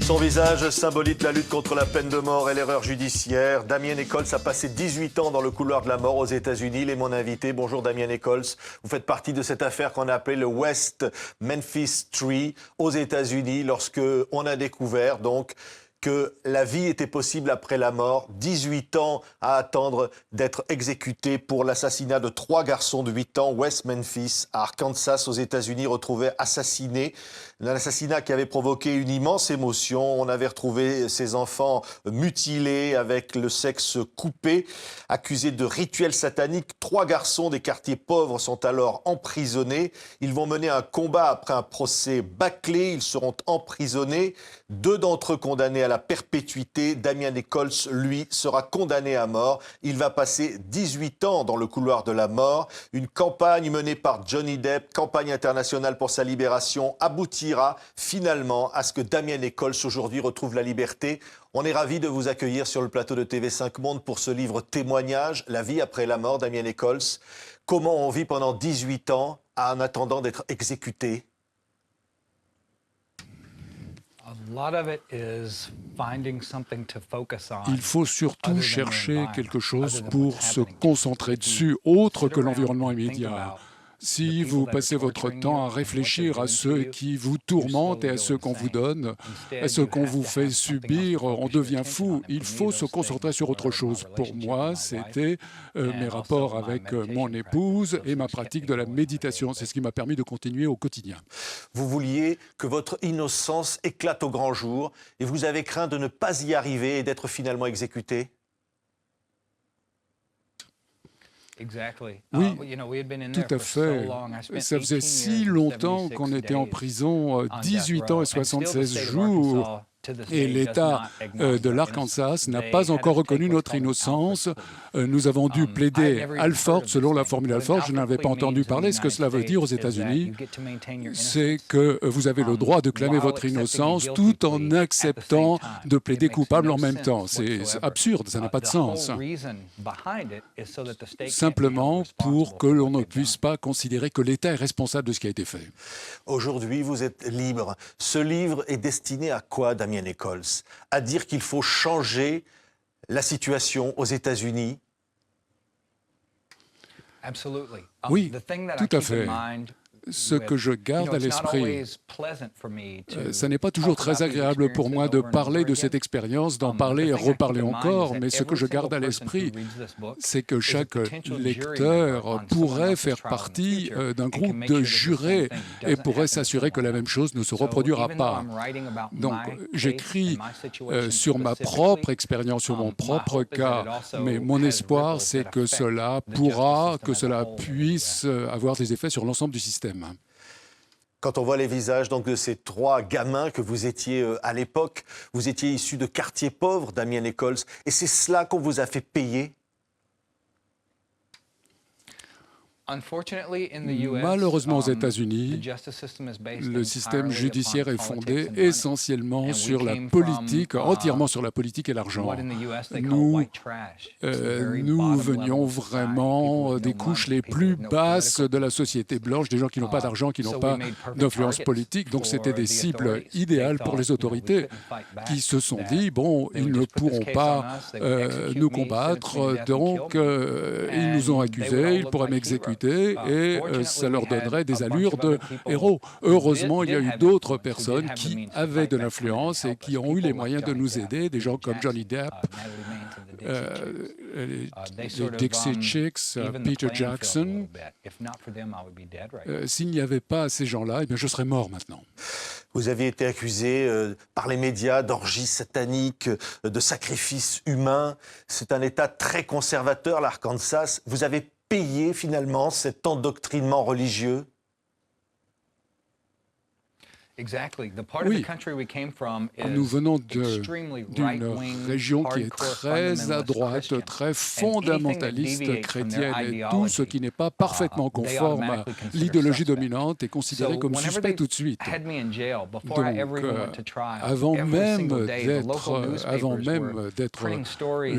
Son visage symbolise la lutte contre la peine de mort et l'erreur judiciaire. Damien Echols a passé 18 ans dans le couloir de la mort aux États-Unis. Il est mon invité. Bonjour Damien Echols. Vous faites partie de cette affaire qu'on a appelée le West Memphis Tree aux États-Unis, lorsque on a découvert donc que la vie était possible après la mort. 18 ans à attendre d'être exécuté pour l'assassinat de 3 garçons de 8 ans, West Memphis, à Arkansas, aux États-Unis, retrouvés assassinés. Un assassinat qui avait provoqué une immense émotion. On avait retrouvé ces enfants mutilés, avec le sexe coupé, accusés de rituels sataniques. 3 garçons des quartiers pauvres sont alors emprisonnés. Ils vont mener un combat après un procès bâclé. Ils seront emprisonnés. 2 d'entre eux condamnés à la perpétuité. Damien Echols, lui, sera condamné à mort. Il va passer 18 ans dans le couloir de la mort. Une campagne menée par Johnny Depp, campagne internationale pour sa libération, aboutira finalement à ce que Damien Echols aujourd'hui retrouve la liberté. On est ravis de vous accueillir sur le plateau de TV5 Monde pour ce livre témoignage, La vie après la mort, Damien Echols. Comment on vit pendant 18 ans en attendant d'être exécuté? Il faut surtout chercher quelque chose pour se concentrer dessus, autre que l'environnement immédiat. Si vous passez votre temps à réfléchir à ceux qui vous tourmentent et à ceux qu'on vous donne, à ceux qu'on vous fait subir, on devient fou. Il faut se concentrer sur autre chose. Pour moi, c'était mes rapports avec mon épouse et ma pratique de la méditation. C'est ce qui m'a permis de continuer au quotidien. Vous vouliez que votre innocence éclate au grand jour et vous avez craint de ne pas y arriver et d'être finalement exécuté? Oui, tout à fait. Ça faisait si longtemps qu'on était en prison, 18 ans et 76 jours. Et l'État de l'Arkansas n'a pas encore reconnu notre innocence. Nous avons dû plaider Alford, selon la formule Alford. Je n'avais pas entendu parler. Ce que cela veut dire aux États-Unis, c'est que vous avez le droit de clamer votre innocence tout en acceptant de plaider coupable en même temps. C'est absurde, ça n'a pas de sens. Simplement pour que l'on ne puisse pas considérer que l'État est responsable de ce qui a été fait. Aujourd'hui, vous êtes libre. Ce livre est destiné à quoi, Damien Echols? À dire qu'il faut changer la situation aux États-Unis? Oui, tout à fait. Ce que je garde à l'esprit, ce n'est pas toujours très agréable pour moi de parler de cette expérience, d'en parler et reparler encore, mais ce que je garde à l'esprit, c'est que chaque lecteur pourrait faire partie d'un groupe de jurés et pourrait s'assurer que la même chose ne se reproduira pas. Donc, j'écris sur ma propre expérience, sur mon propre cas, mais mon espoir, c'est que cela puisse avoir des effets sur l'ensemble du système. Quand on voit les visages donc, de ces 3 gamins que vous étiez à l'époque, vous étiez issus de quartiers pauvres, Damien Echols, et c'est cela qu'on vous a fait payer? Malheureusement, aux États-Unis, le système judiciaire est fondé essentiellement sur la politique, entièrement sur la politique et l'argent. Nous venions vraiment des couches les plus basses de la société blanche, des gens qui n'ont pas d'argent, qui n'ont pas d'influence politique. Donc, c'était des cibles idéales pour les autorités qui se sont dit, bon, ils ne pourront pas nous combattre, donc ils nous ont accusés, ils pourraient m'exécuter. Et ça leur donnerait des allures de héros. Heureusement, il y a eu d'autres personnes qui avaient de l'influence et qui ont eu les moyens de nous aider, des gens comme Johnny Depp, les Dixie Chicks, Peter Jackson. S'il n'y avait pas ces gens-là, eh bien, je serais mort maintenant. Vous aviez été accusé par les médias d'orgie satanique, de sacrifice humain. C'est un État très conservateur, l'Arkansas. Vous avez payé finalement cet endoctrinement religieux? Oui, nous venons d'une région qui est très à droite, très fondamentaliste chrétienne, et tout ce qui n'est pas parfaitement conforme à l'idéologie dominante est considéré comme suspect tout de suite. Donc, avant même d'être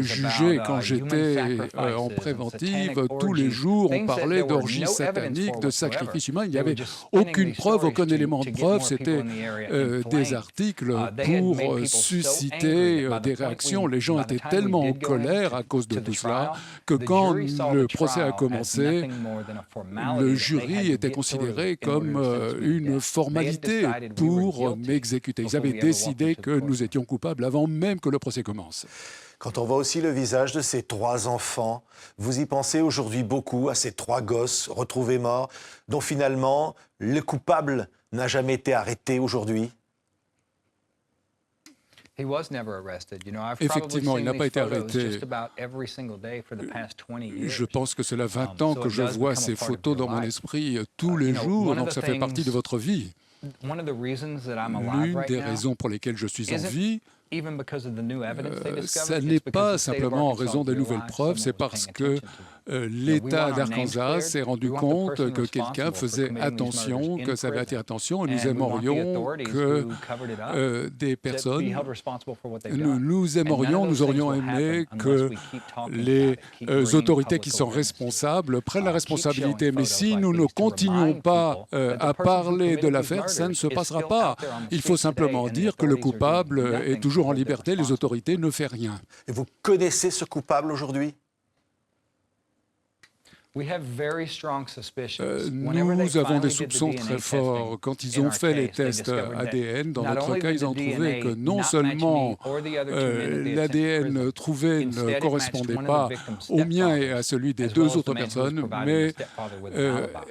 jugé, quand j'étais en préventive, tous les jours, on parlait d'orgie satanique, de sacrifice humain. Il n'y avait aucune preuve, aucun élément de preuve. C'était c'était des articles pour susciter des réactions. Les gens étaient tellement en colère à cause de tout cela que quand le procès a commencé, le jury était considéré comme une formalité pour m'exécuter. Ils avaient décidé que nous étions coupables avant même que le procès commence. Quand on voit aussi le visage de ces 3 enfants, vous y pensez aujourd'hui beaucoup à ces 3 gosses retrouvés morts, dont finalement le coupable n'a jamais été arrêté aujourd'hui? Effectivement, il n'a pas été arrêté. Je pense que cela 20 ans que je vois ces photos dans mon esprit tous les jours, donc ça fait partie de votre vie. L'une des raisons pour lesquelles je suis en vie, ce n'est pas simplement en raison des nouvelles preuves, c'est parce que l'État d'Arkansas s'est rendu compte que quelqu'un faisait attention, que ça avait attiré attention, et nous aimerions que des personnes, nous aurions aimé que les autorités qui sont responsables prennent la responsabilité. Mais si nous ne continuons pas à parler de l'affaire, ça ne se passera pas. Il faut simplement dire que le coupable est toujours en liberté, les autorités ne font rien. Et vous connaissez ce coupable aujourd'hui? Nous avons des soupçons très forts. Quand ils ont fait les tests ADN, dans notre cas, ils ont trouvé que non seulement l'ADN trouvé ne correspondait pas au mien et à celui des 2 autres personnes, mais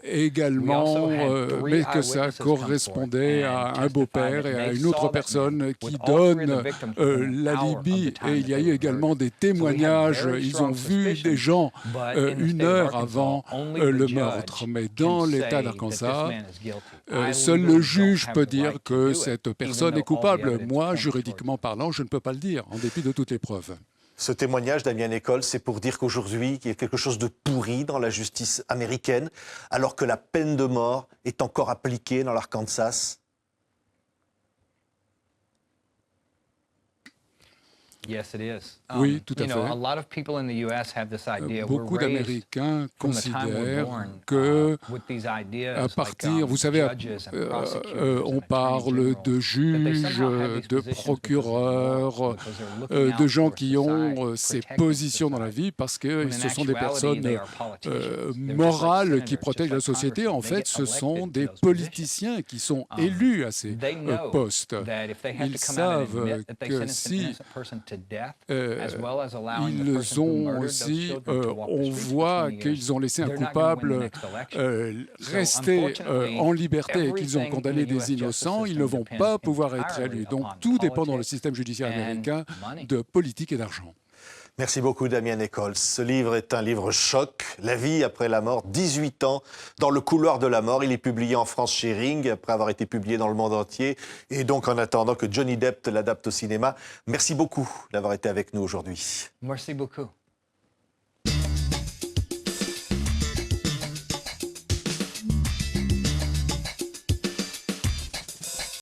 également mais que ça correspondait à un beau-père et à une autre personne qui donne l'alibi. Et il y a eu également des témoignages. Ils ont vu des gens 1 heure avant le meurtre. Mais dans l'État d'Arkansas, seul le juge peut dire que cette personne est coupable. Moi, juridiquement parlant, je ne peux pas le dire, en dépit de toutes les preuves. Ce témoignage d'Damien Nichols, c'est pour dire qu'aujourd'hui, il y a quelque chose de pourri dans la justice américaine, alors que la peine de mort est encore appliquée dans l'Arkansas. Oui, tout à fait. Beaucoup d'Américains considèrent que à partir, vous savez, on parle de juges, de procureurs, de gens qui ont ces positions dans la vie parce que ce sont des personnes morales qui protègent la société. En fait, ce sont des politiciens qui sont élus à ces postes. Ils savent que si ils ont aussi, on voit qu'ils ont laissé un coupable rester en liberté et qu'ils ont condamné des innocents, ils ne vont pas pouvoir être élus. Donc tout dépend dans le système judiciaire américain de politique et d'argent. Merci beaucoup, Damien Nichols. Ce livre est un livre choc, La vie après la mort, 18 ans dans le couloir de la mort. Il est publié en France chez Ring, après avoir été publié dans le monde entier. Et donc, en attendant que Johnny Depp l'adapte au cinéma, merci beaucoup d'avoir été avec nous aujourd'hui. Merci beaucoup.